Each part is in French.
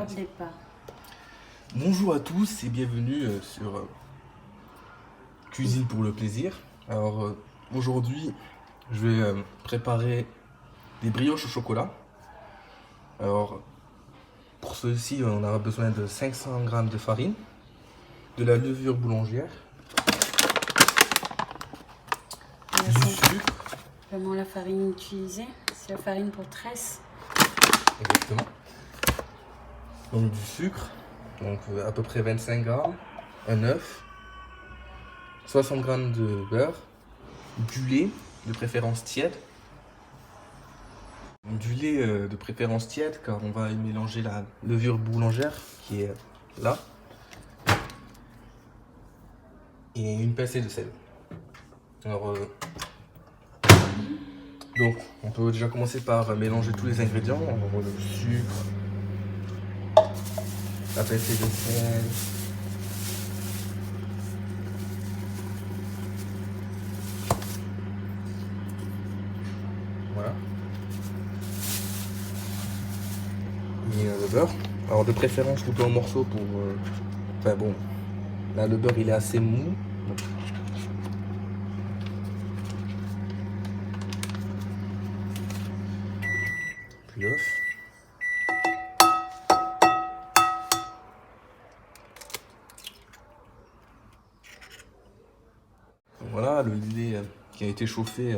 Top départ. Bonjour à tous et bienvenue sur Cuisine pour le plaisir. Alors aujourd'hui, je vais préparer des brioches au chocolat. Alors pour ceci, on aura besoin de 500 g de farine, de la levure boulangère, du sucre. Vraiment la farine utilisée, c'est la farine pour tresse. Exactement. Donc du sucre, donc à peu près 25 g, un œuf, 60 g de beurre, du lait, de préférence tiède. Du lait de préférence tiède car on va y mélanger la levure boulangère qui est là. Et une pincée de sel. Alors, donc on peut déjà commencer par mélanger tous les ingrédients. On le sucre, la pincée de sel. Voilà. Et le beurre. Alors de préférence coupé en morceaux pour... Enfin bon, là le beurre il est assez mou. Donc, puis l'œuf. Voilà, le lait qui a été chauffé,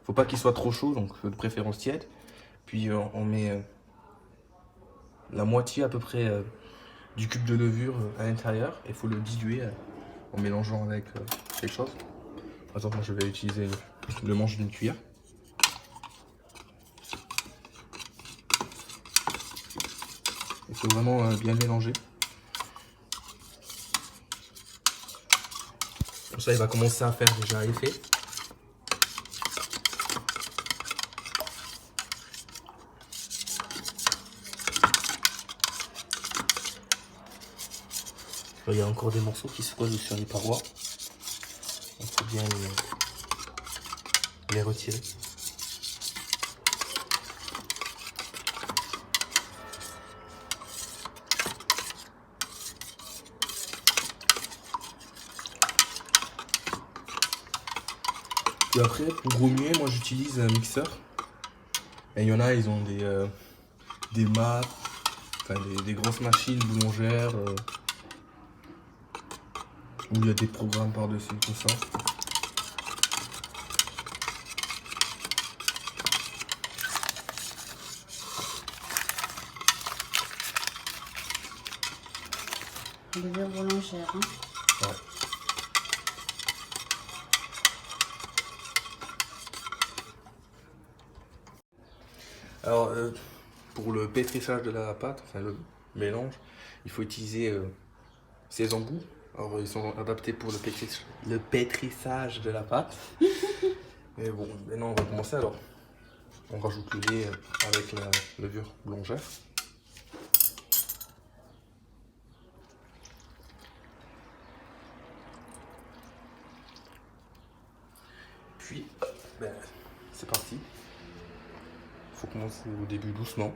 faut pas qu'il soit trop chaud, donc de préférence tiède. Puis on met la moitié à peu près du cube de levure à l'intérieur. Il faut le diluer en mélangeant avec quelque chose. Par exemple, moi je vais utiliser le manche d'une cuillère. Il faut vraiment bien mélanger. Comme ça, il va commencer à faire déjà effet. Il y a encore des morceaux qui se posent sur les parois. Il faut bien les retirer. Et après, pour remuer, moi j'utilise un mixeur. Et il y en a, ils ont des mattes, enfin des grosses machines boulangères où il y a des programmes par-dessus, tout ça. Levure boulangère. Hein. Ouais. Alors, pour le pétrissage de la pâte, enfin le mélange, il faut utiliser ces embouts. Alors, ils sont adaptés pour le pétrissage de la pâte. Mais bon, maintenant on va commencer. Alors, on rajoute le lait avec la levure boulangère. Puis, ben, c'est parti. Il faut commencer au début doucement.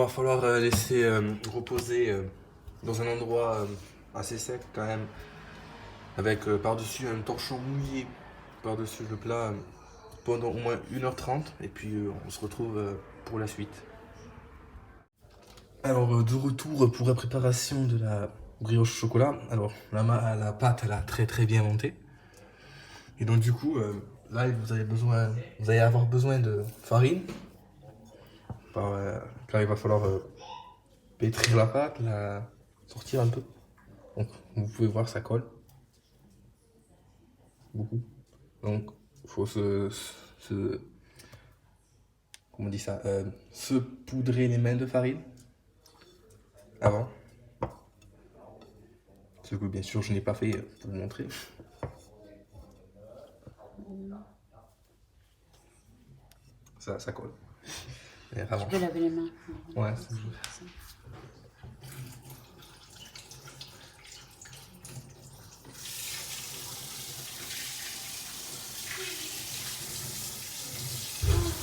va falloir laisser reposer dans un endroit assez sec quand même, avec par-dessus un torchon mouillé par-dessus le plat pendant au moins 1h30 et puis on se retrouve pour la suite. Alors de retour pour la préparation de la brioche au chocolat. Alors la pâte elle a très bien monté. Et donc du coup là vous allez avoir besoin de farine. Là il va falloir pétrir la pâte, la sortir un peu. Donc vous pouvez voir ça colle beaucoup. Donc il faut comment on dit ça, se poudrer les mains de farine avant. Ce que bien sûr je n'ai pas fait pour vous montrer. Ça colle. Tu peux laver les mains. Ouais,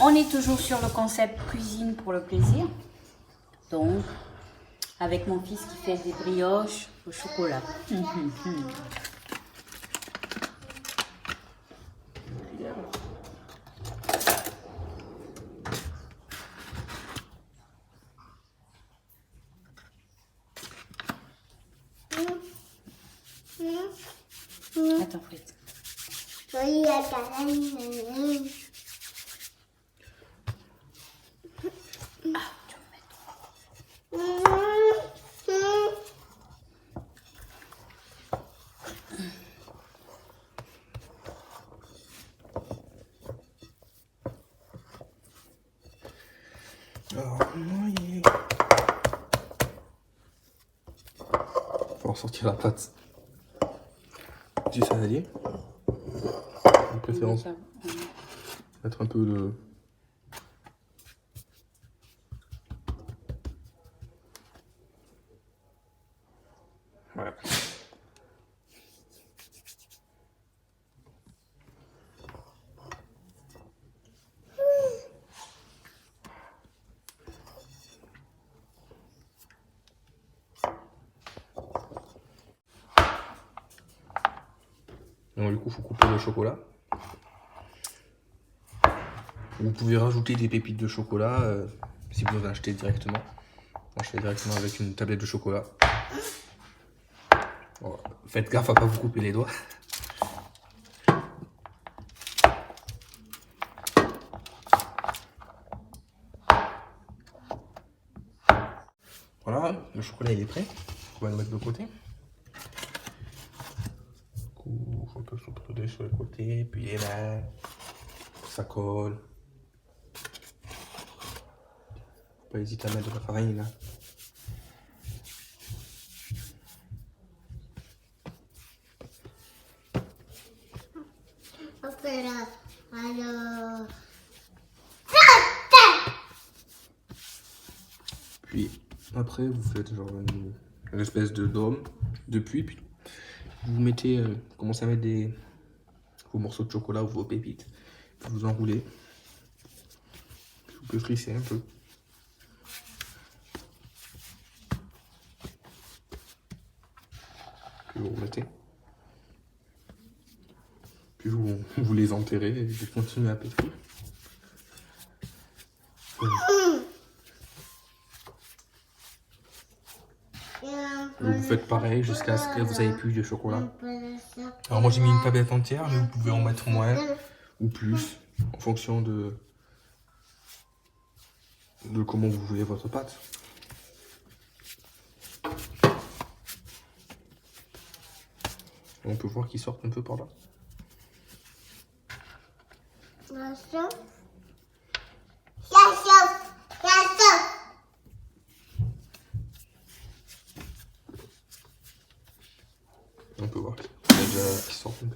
On est toujours sur le concept cuisine pour le plaisir. Donc, avec mon fils qui fait des brioches au chocolat. Attends, Fred. Alors, faut sortir la pâte du saladier. De préférence, mettre un peu de... Voilà. Donc du coup, il faut couper le chocolat. Vous pouvez rajouter des pépites de chocolat si vous en achetez directement. Moi, je fais directement avec une tablette de chocolat. Bon, faites gaffe à pas vous couper les doigts. Voilà, le chocolat il est prêt. On va le mettre de côté. Il faut un peu saupoudrer sur le côté, puis les mains. Ça colle. Faut pas hésiter à mettre de la farine là. Puis après vous faites genre une espèce de dôme de puits, puis vous mettez, commencez à mettre vos morceaux de chocolat ou vos pépites, puis vous enroulez, puis vous pétrissez un peu. Puis vous remettez. Puis vous les enterrez et vous continuez à pétrir. Vous faites pareil jusqu'à ce que vous ayez plus de chocolat. Alors moi j'ai mis une tablette entière, mais vous pouvez en mettre moins ou plus en fonction de comment vous voulez votre pâte. On peut voir qu'ils sortent un peu par là. On peut voir qu'ils sortent un peu.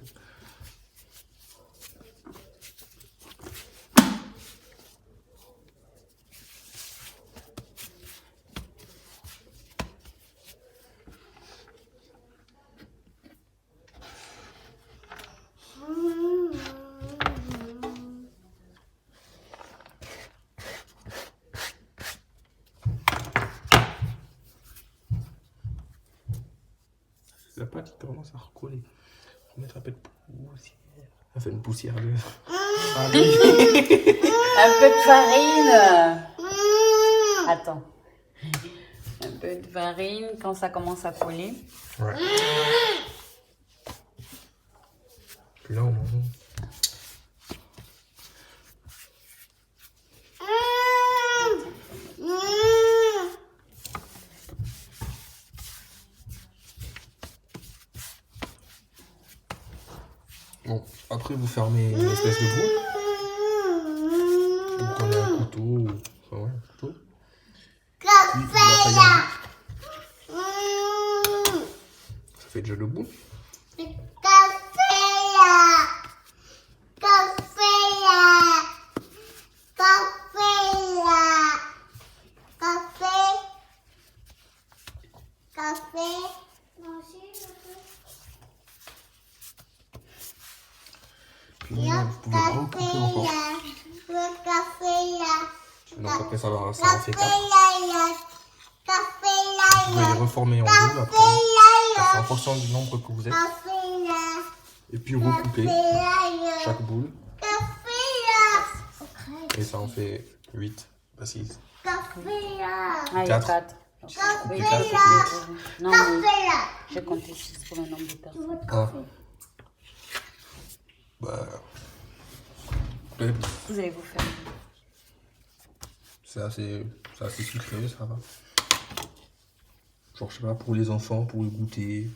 coller. On va mettre un peu de poussière. Enfin, une poussière de. Un peu de farine. Attends. Un peu de farine quand ça commence à coller. Ouais. Puis là, on mange. Bon, après vous fermez une espèce de boule. Vous prenez un couteau ou. Enfin, ouais, un couteau. Puis vous la taillez en bout. Ça fait déjà le bout. Puis vous pouvez recouper encore. Donc après ça en fait 4. Vous pouvez les reformer en boule après. C'est en fonction du nombre que vous êtes. Et puis recouper chaque boule. Et ça en fait 8, pas 6. Ah, il y a 4. 4. Oui, Non, mais j'ai compté 6 pour le nombre de personnes. Ah. Bah. Ouais, Vous allez vous faire. c'est assez sucré, ça va. Genre, je sais pas, pour les enfants, pour le goûter.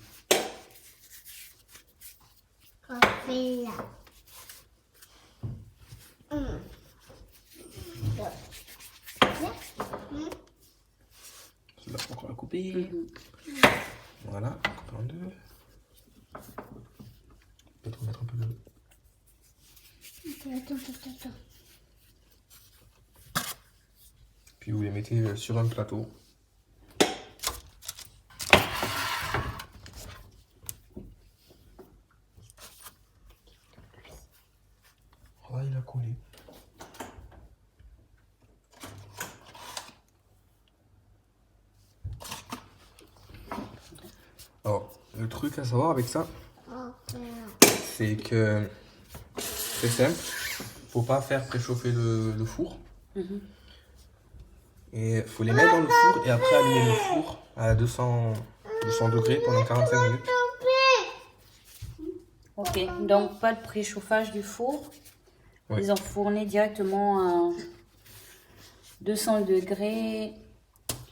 Là, faut encore la couper. Voilà, couper en deux. Peut-être mettre un peu de. Attends. Puis vous les mettez sur un plateau. Voilà, il a collé. Alors, le truc à savoir avec ça, c'est que c'est simple. Faut pas faire préchauffer le four. Et il faut les mettre dans le four et après allumer le four à 200 degrés pendant 45 minutes. Ok, donc pas de préchauffage du four. Ouais. Ils enfournés directement à 200 degrés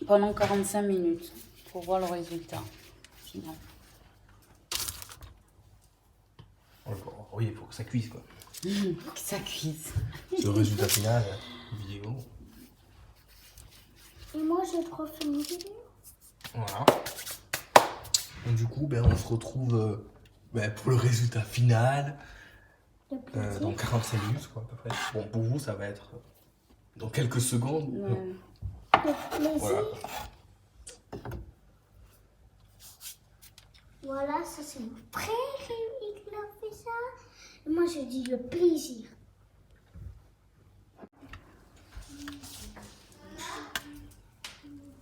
pendant 45 minutes pour voir le résultat final. Oui, il faut que ça cuise quoi. Faut que ça cuise. Le résultat final, vidéo. Et moi, j'ai trop fait une vidéo. Voilà. Donc du coup, on se retrouve pour le résultat final dans 45 minutes quoi à peu près. Bon, pour vous, ça va être dans quelques secondes. Ouais. Voilà. Voilà, ça c'est mon frère qui a fait ça. Et moi, je dis le plaisir.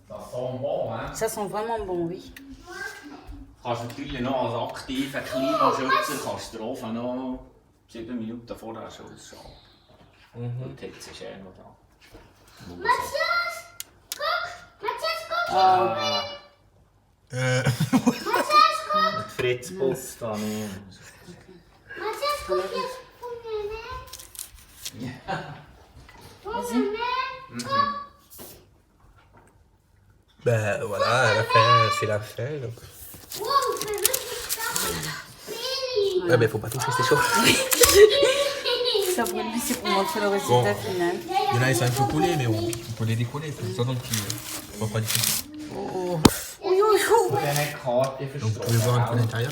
Das sent bon, hè? Ça sent vraiment bon, oui. Kannst natürlich noch als aktiver Klimaschützer kannst du den Ofen noch 7 Minuten vorher schon ausschalten. Und die Hitze ist noch da. Matthias, guck! Matthias, guck! Ah, Matthias, guck! mit Fritz Bus da nicht. Matthias, guck jetzt von mir, ne? Vas-y. Voilà, à la fin, c'est la fin. Donc. Wow, c'est juste Ouais, faut pas toucher, c'est chaud. Ça brûle, mais c'est pour montrer le résultat final. Il y en a, ils sont un peu collés, mais on peut les décoller. C'est ça donc qu'ils ne vont pas difficile. Oh. Und dann hat die Karte Donc vous pouvez voir un peu l'intérieur.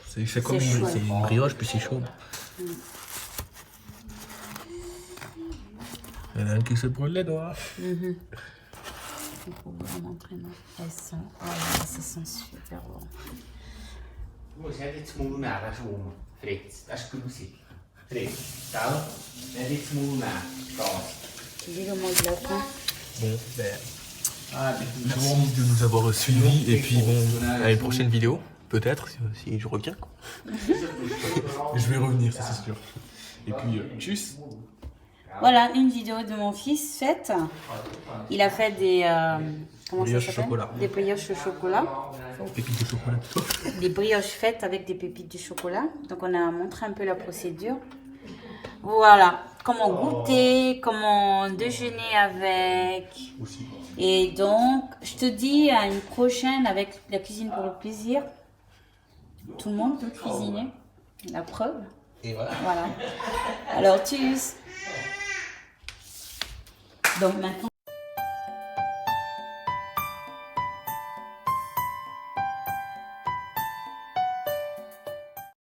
C'est fait comme C'est chaud. c'est une brioche, puis c'est chaud. Il y en a un qui se brûle les doigts. Il faut vous montrer, non? Elles sont... Oh là, ça sent super bon. Du musst nicht ins Maul nehmen, den Schaum. Fritz, das ist grusig. Fritz, gell? Nicht ins Maul nehmen. Das. Tu dis le mot de la fin? Bon, Merci de nous avoir suivis et puis bon, à une prochaine vidéo, peut-être, si je reviens. Quoi. Je vais revenir, ça c'est sûr. Et puis, tchuss. Voilà une vidéo de mon fils faite. Il a fait des comment ça Brioches au s'appelle? chocolat. Des brioches au chocolat. Pépites de chocolat. Des brioches faites avec des pépites de chocolat. Donc on a montré un peu la procédure. Voilà, comment goûter, comment déjeuner avec. Aussi. Et donc, je te dis à une prochaine avec la cuisine pour le plaisir. Tout le monde peut cuisiner, la preuve. Et voilà. Voilà. Alors, tchuss. Donc maintenant.